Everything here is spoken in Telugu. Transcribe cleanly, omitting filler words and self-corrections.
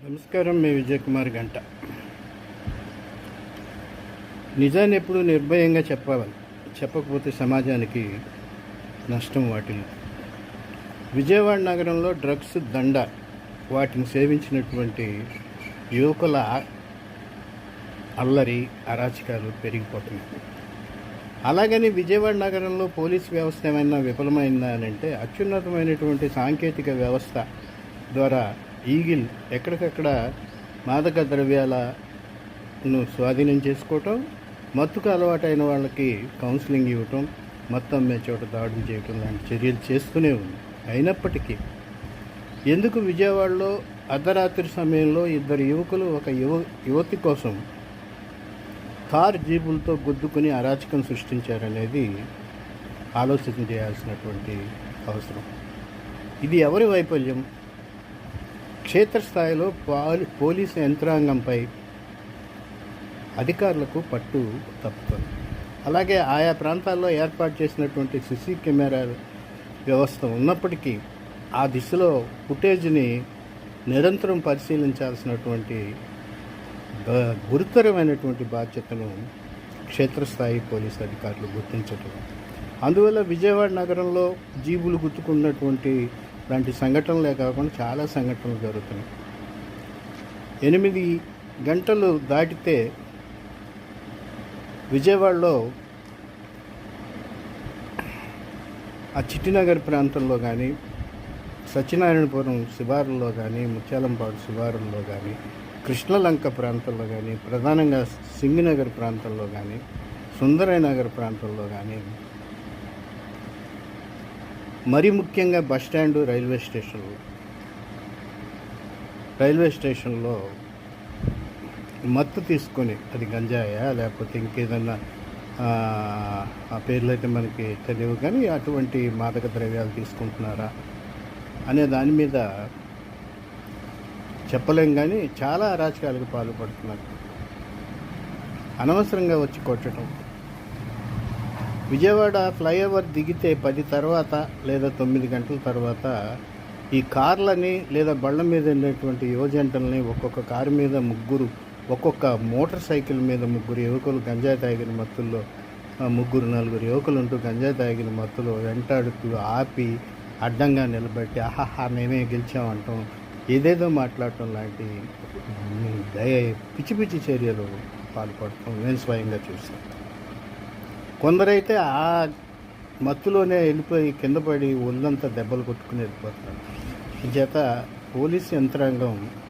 నమస్కారం. మీ విజయ్ కుమార్ గంట. నిజాన్ని ఎప్పుడు నిర్భయంగా చెప్పాలి, చెప్పకపోతే సమాజానికి నష్టం వాటిల్లు. విజయవాడ నగరంలో డ్రగ్స్ దండ, వాటిని సేవించినటువంటి యువకుల అల్లరి అరాచకాలు పెరిగిపోతున్నాయి. అలాగని విజయవాడ నగరంలో పోలీస్ వ్యవస్థ ఏమైనా విఫలమైందా అని అంటే, అత్యున్నతమైనటువంటి సాంకేతిక వ్యవస్థ ద్వారా ఈగిల్ ఎక్కడికక్కడ మాదక ద్రవ్యాలను స్వాధీనం చేసుకోవటం, మత్తుకు అలవాటైన వాళ్ళకి కౌన్సిలింగ్ ఇవ్వటం, మత్తు అమ్మే చోట దాడులు చేయటం లాంటి చర్యలు చేస్తూనే ఉంది. అయినప్పటికీ ఎందుకు విజయవాడలో అర్ధరాత్రి సమయంలో ఇద్దరు యువకులు ఒక యువతి కోసం కార్ జీబులతో గుద్దుకుని అరాచకం సృష్టించారనేది ఆలోచన చేయాల్సినటువంటి అవసరం. ఇది ఎవరి వైఫల్యం? క్షేత్రస్థాయిలో పోలీసు యంత్రాంగంపై అధికారులకు పట్టు తప్పుతుంది. అలాగే ఆయా ప్రాంతాల్లో ఏర్పాటు చేసినటువంటి సీసీ కెమెరాల వ్యవస్థ ఉన్నప్పటికీ ఆ దిశలో ఫుటేజ్ని నిరంతరం పరిశీలించాల్సినటువంటి గురుతరమైనటువంటి బాధ్యతను క్షేత్రస్థాయి పోలీసు అధికారులు గుర్తించటం. అందువల్ల విజయవాడ నగరంలో జీబులు గుర్తుకున్నటువంటి లాంటి సంఘటనలే కాకుండా చాలా సంఘటనలు జరుగుతున్నాయి. 8 గంటలు దాటితే విజయవాడలో ఆ చిట్టినగర్ ప్రాంతంలో కానీ, సత్యనారాయణపురం శివారుల్లో కానీ, ముత్యాలంపాడు శివారుల్లో కానీ, కృష్ణలంక ప్రాంతంలో కానీ, ప్రధానంగా సింగినగర్ ప్రాంతంలో కానీ, సుందరనగర్ ప్రాంతంలో కానీ, మరీ ముఖ్యంగా బస్టాండు, రైల్వే స్టేషన్లో మత్తు తీసుకొని, అది గంజాయా లేకపోతే ఇంకేదన్నా ఆ పేర్లు అయితే మనకి తెలియవు, కానీ అటువంటి మాదక ద్రవ్యాలు తీసుకుంటున్నారా అనే దాని మీద చెప్పలేం. కానీ చాలా అరాచకాలకు పాల్పడుతున్నారు. అనవసరంగా వచ్చి కొట్టడం. విజయవాడ ఫ్లైఓవర్ దిగితే 10 తర్వాత లేదా 9 గంటల తర్వాత ఈ కార్లని లేదా బళ్ళ మీద వెళ్ళేటువంటి యువజంటల్ని ఒక్కొక్క కారు మీద ముగ్గురు, ఒక్కొక్క మోటార్ సైకిల్ మీద ముగ్గురు యువకులు గంజాయి తాగిన మత్తుల్లో, 3-4 యువకులు ఉంటూ గంజాయి తాగిన మత్తులో వెంటాడుతూ ఆపి అడ్డంగా నిలబెట్టి ఆహాహా మేమే గెలిచామంటాం, ఏదేదో మాట్లాడటం లాంటి పిచ్చి పిచ్చి చర్యలు పాల్పడటం నేను స్వయంగా చూశాను. కొందరైతే ఆ మత్తులోనే వెళ్ళిపోయి కింద పడి ఒళ్ళంతా దెబ్బలు కొట్టుకుని వెళ్ళిపోతారు. చేత పోలీసు యంత్రాంగం